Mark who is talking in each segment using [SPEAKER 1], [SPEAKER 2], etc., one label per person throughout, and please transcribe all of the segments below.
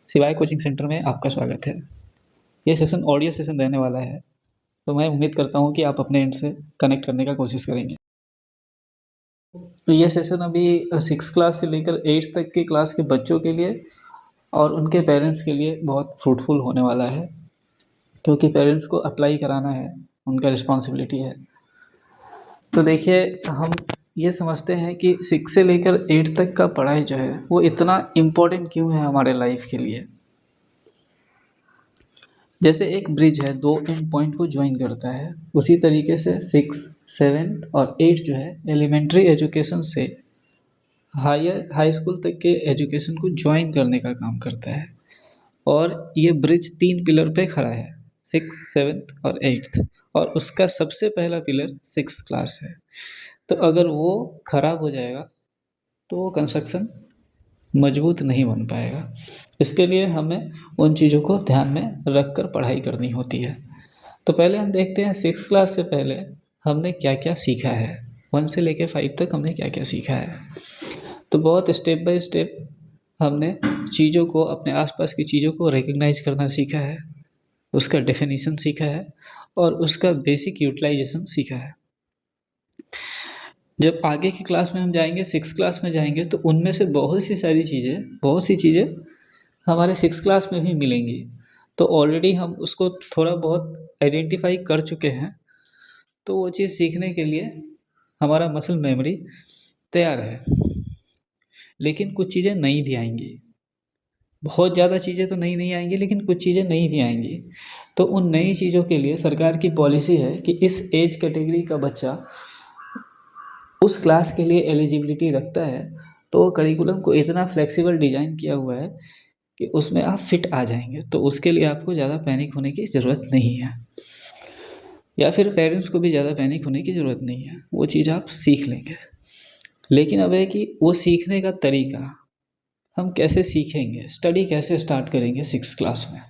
[SPEAKER 1] शिवाय coaching centre में आपका स्वागत है। ये सेशन ऑडियो सेशन रहने वाला है, तो मैं उम्मीद करता हूँ कि आप अपने एंड से कनेक्ट करने का कोशिश करेंगे। तो ये सेशन अभी 6th क्लास से लेकर 8th तक की क्लास के बच्चों के लिए और उनके पेरेंट्स के लिए बहुत फ्रूटफुल होने वाला है, क्योंकि पेरेंट्स को अप्लाई कराना है, उनका रिस्पॉन्सिबिलिटी है। तो देखिए, हम ये समझते हैं कि 6 से लेकर 8 तक का पढ़ाई जो है, वो इतना इम्पोर्टेंट क्यों है हमारे लाइफ के लिए। जैसे एक ब्रिज है, 2 एंड पॉइंट को जॉइन करता है, उसी तरीके से 6, 7 और 8 जो है एलिमेंट्री एजुकेशन से हाई स्कूल तक के एजुकेशन को जॉइन करने का काम करता है। और ये ब्रिज 3 पिलर पे खड़ा है, 6, 7 और 8th, और उसका सबसे पहला पिलर 6th क्लास है। तो अगर वो खराब हो जाएगा तो वो कंस्ट्रक्शन मजबूत नहीं बन पाएगा। इसके लिए हमें उन चीज़ों को ध्यान में रख कर पढ़ाई करनी होती है। तो पहले हम देखते हैं 6th क्लास से पहले हमने क्या-क्या सीखा है। 1 से लेके 5 तक हमने क्या-क्या सीखा है। तो बहुत स्टेप बाय स्टेप हमने चीज़ों को, अपने आसपास की चीज़ों को रिकॉग्नाइज़ करना सीखा है, उसका डेफिनिशन सीखा है और उसका बेसिक यूटिलाइजेशन सीखा है। जब आगे की क्लास में हम जाएँगे, 6th क्लास में जाएँगे, तो उनमें से बहुत सी चीज़ें हमारे 6th क्लास में भी मिलेंगी। तो ऑलरेडी हम उसको थोड़ा बहुत आइडेंटिफ़ाई कर चुके हैं, तो वो चीज़ सीखने के लिए हमारा मसल मेमोरी तैयार है। लेकिन कुछ चीज़ें नई भी आएँगी। बहुत ज़्यादा चीज़ें तो नई नहीं आएँगी, लेकिन कुछ चीज़ें नई भी आएँगी। तो उन नई चीज़ों के लिए सरकार की पॉलिसी है कि इस एज कैटेगरी का बच्चा उस क्लास के लिए एलिजिबिलिटी रखता है, तो करिकुलम को इतना फ्लेक्सिबल डिज़ाइन किया हुआ है कि उसमें आप फिट आ जाएँगे। तो उसके लिए आपको ज़्यादा पैनिक होने की ज़रूरत नहीं है, या फिर पेरेंट्स को भी ज़्यादा पैनिक होने की ज़रूरत नहीं है। वो चीज़ आप सीख लेंगे। लेकिन अब है कि वो सीखने का तरीका हम कैसे सीखेंगे, स्टडी कैसे स्टार्ट करेंगे 6th क्लास में।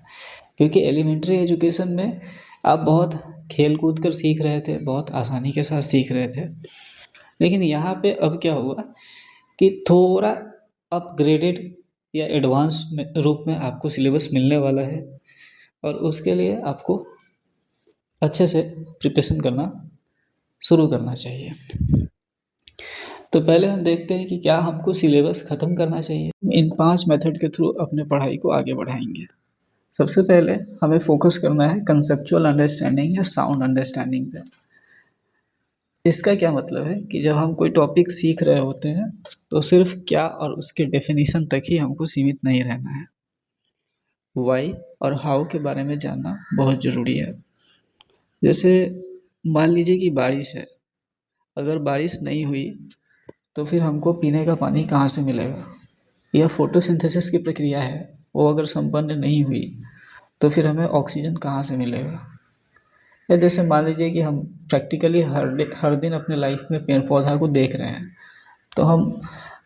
[SPEAKER 1] क्योंकि एलिमेंट्री एजुकेशन में आप बहुत खेल कूद कर सीख रहे थे, बहुत आसानी के साथ सीख रहे थे। लेकिन यहाँ पे अब क्या हुआ कि थोड़ा अपग्रेडेड या एडवांस में रूप में आपको सिलेबस मिलने वाला है, और उसके लिए आपको अच्छे से प्रिपरेशन करना शुरू करना चाहिए। तो पहले हम देखते हैं कि क्या हमको सिलेबस ख़त्म करना चाहिए। इन 5 मेथड के थ्रू अपने पढ़ाई को आगे बढ़ाएँगे। सबसे पहले हमें फ़ोकस करना है कंसेप्चुअल अंडरस्टैंडिंग या साउंड अंडरस्टैंडिंग पे। इसका क्या मतलब है कि जब हम कोई टॉपिक सीख रहे होते हैं, तो सिर्फ़ क्या और उसके डेफ़िनिशन तक ही हमको सीमित नहीं रहना है। व्हाई और हाउ के बारे में जानना बहुत ज़रूरी है। जैसे मान लीजिए कि बारिश है, अगर बारिश नहीं हुई तो फिर हमको पीने का पानी कहाँ से मिलेगा? या फ़ोटोसिंथेसिस की प्रक्रिया है, वो अगर संपन्न नहीं हुई तो फिर हमें ऑक्सीजन कहाँ से मिलेगा? या जैसे मान लीजिए कि हम प्रैक्टिकली हर दिन अपने लाइफ में पेड़-पौधा को देख रहे हैं, तो हम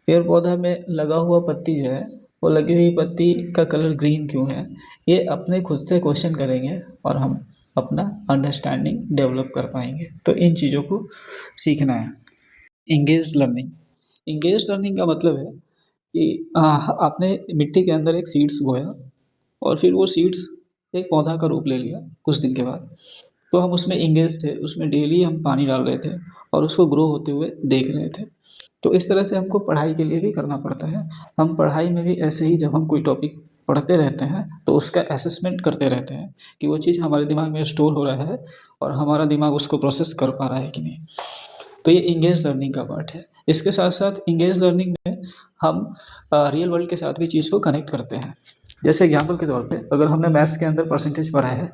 [SPEAKER 1] पेड़-पौधा में लगा हुआ पत्ती जो है, वो लगी हुई पत्ती का कलर ग्रीन क्यों है? ये अपने खुद से क्वेश्चन करेंगे और हम अपना अंडरस्टैंडिंग डेवलप कर पाएँगे। तो इन चीज़ों को सीखना है। Engaged learning. एंगेज्ड लर्निंग का मतलब है कि आपने मिट्टी के अंदर एक सीड्स बोया और फिर वो सीड्स एक पौधा का रूप ले लिया कुछ दिन के बाद। तो हम उसमें एंगेज थे, उसमें डेली हम पानी डाल रहे थे और उसको ग्रो होते हुए देख रहे थे। तो इस तरह से हमको पढ़ाई के लिए भी करना पड़ता है। हम पढ़ाई में भी ऐसे ही, जब हम कोई टॉपिक पढ़ते रहते हैं, तो उसका असेसमेंट करते रहते हैं कि वो चीज़ हमारे दिमाग में स्टोर हो रहा है और हमारा दिमाग उसको प्रोसेस कर पा रहा है कि नहीं। तो ये एंगेज लर्निंग का पार्ट है। इसके साथ-साथ एंगेज लर्निंग में हम रियल वर्ल्ड के साथ भी चीज़ को कनेक्ट करते हैं। जैसे एग्ज़ाम्पल के तौर पे, अगर हमने मैथ्स के अंदर परसेंटेज पढ़ा है,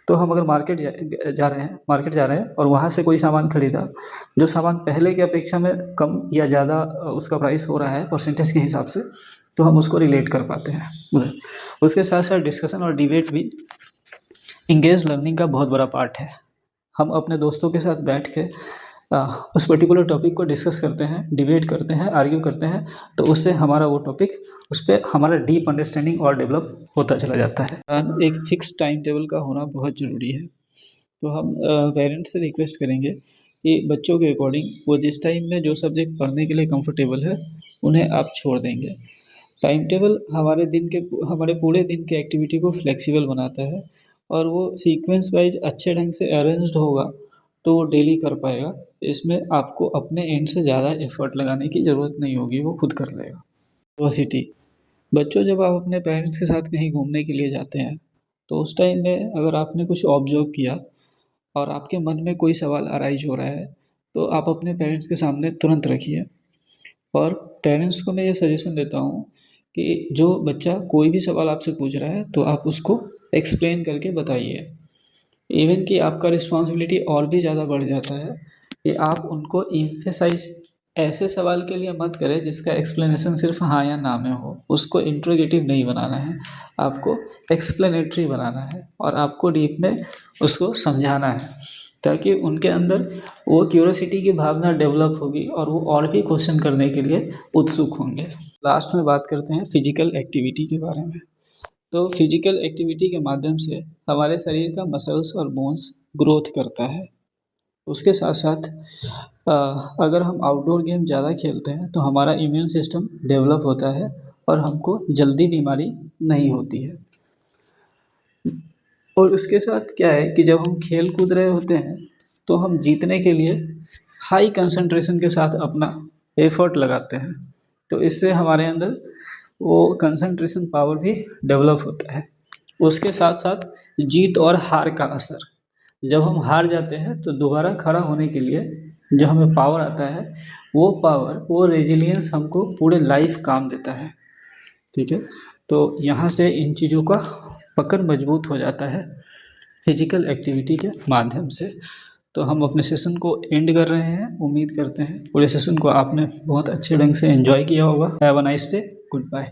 [SPEAKER 1] तो हम अगर मार्केट जा रहे हैं और वहाँ से कोई सामान खरीदा, जो सामान पहले की अपेक्षा में कम या ज़्यादा उसका प्राइस हो रहा है परसेंटेज के हिसाब से, तो हम उसको रिलेट कर पाते हैं उधर। उसके साथ-साथ डिस्कशन और डिबेट भी एंगेज लर्निंग का बहुत बड़ा पार्ट है। हम अपने दोस्तों के साथ बैठ के उस पर्टिकुलर टॉपिक को डिस्कस करते हैं, डिबेट करते हैं, आर्ग्यू करते हैं, तो उससे हमारा वो टॉपिक, उस पे हमारा डीप अंडरस्टैंडिंग और डेवलप होता चला जाता है। एक फिक्स टाइम टेबल का होना बहुत ज़रूरी है। तो हम पेरेंट्स से रिक्वेस्ट करेंगे कि बच्चों के अकॉर्डिंग वो जिस टाइम में जो सब्जेक्ट पढ़ने के लिए कंफर्टेबल है, उन्हें आप छोड़ देंगे। टाइम टेबल हमारे पूरे दिन के एक्टिविटी को फ्लेक्सिबल बनाता है और वो सीक्वेंस वाइज अच्छे ढंग से अरेंज्ड होगा तो वो डेली कर पाएगा। इसमें आपको अपने एंड से ज़्यादा एफर्ट लगाने की ज़रूरत नहीं होगी, वो खुद कर लेगा। क्यूरोसिटी, बच्चों जब आप अपने पेरेंट्स के साथ कहीं घूमने के लिए जाते हैं तो उस टाइम में अगर आपने कुछ ऑब्जर्व किया और आपके मन में कोई सवाल अराइज हो रहा है तो आप अपने पेरेंट्स के सामने तुरंत रखिए। और पेरेंट्स को मैं ये सजेशन देता हूँ कि जो बच्चा कोई भी सवाल आपसे पूछ रहा है तो आप उसको एक्सप्लेन करके बताइए। इवन कि आपका रिस्पॉन्सिबिलिटी और भी ज़्यादा बढ़ जाता है कि आप उनको एम्फेसाइज़ ऐसे सवाल के लिए मत करें जिसका एक्सप्लेनेशन सिर्फ हाँ या ना में हो। उसको इंट्रोगेटिव नहीं बनाना है, आपको एक्सप्लेनेटरी बनाना है और आपको डीप में उसको समझाना है ताकि उनके अंदर वो क्यूरोसिटी की भावना डेवलप होगी और वो और भी क्वेश्चन करने के लिए उत्सुक होंगे। लास्ट में बात करते हैं फिजिकल एक्टिविटी के बारे में। तो फिजिकल एक्टिविटी के माध्यम से हमारे शरीर का मसल्स और बोन्स ग्रोथ करता है। उसके साथ साथ अगर हम आउटडोर गेम ज़्यादा खेलते हैं तो हमारा इम्यून सिस्टम डेवलप होता है और हमको जल्दी बीमारी नहीं होती है। और उसके साथ क्या है कि जब हम खेल कूद रहे होते हैं तो हम जीतने के लिए हाई कंसंट्रेशन के साथ अपना एफर्ट लगाते हैं, तो इससे हमारे अंदर वो कंसंट्रेशन पावर भी डेवलप होता है। उसके साथ साथ जीत और हार का असर, जब हम हार जाते हैं तो दोबारा खड़ा होने के लिए जो हमें पावर आता है वो पावर, वो रेजिलियंस हमको पूरे लाइफ काम देता है। ठीक है, तो यहाँ से इन चीज़ों का पकड़ मजबूत हो जाता है फिजिकल एक्टिविटी के माध्यम से। तो हम अपने सेशन को एंड कर रहे हैं। उम्मीद करते हैं पूरे सेशन को आपने बहुत अच्छे ढंग से एंजॉय किया होगा। Have a nice day, good bye.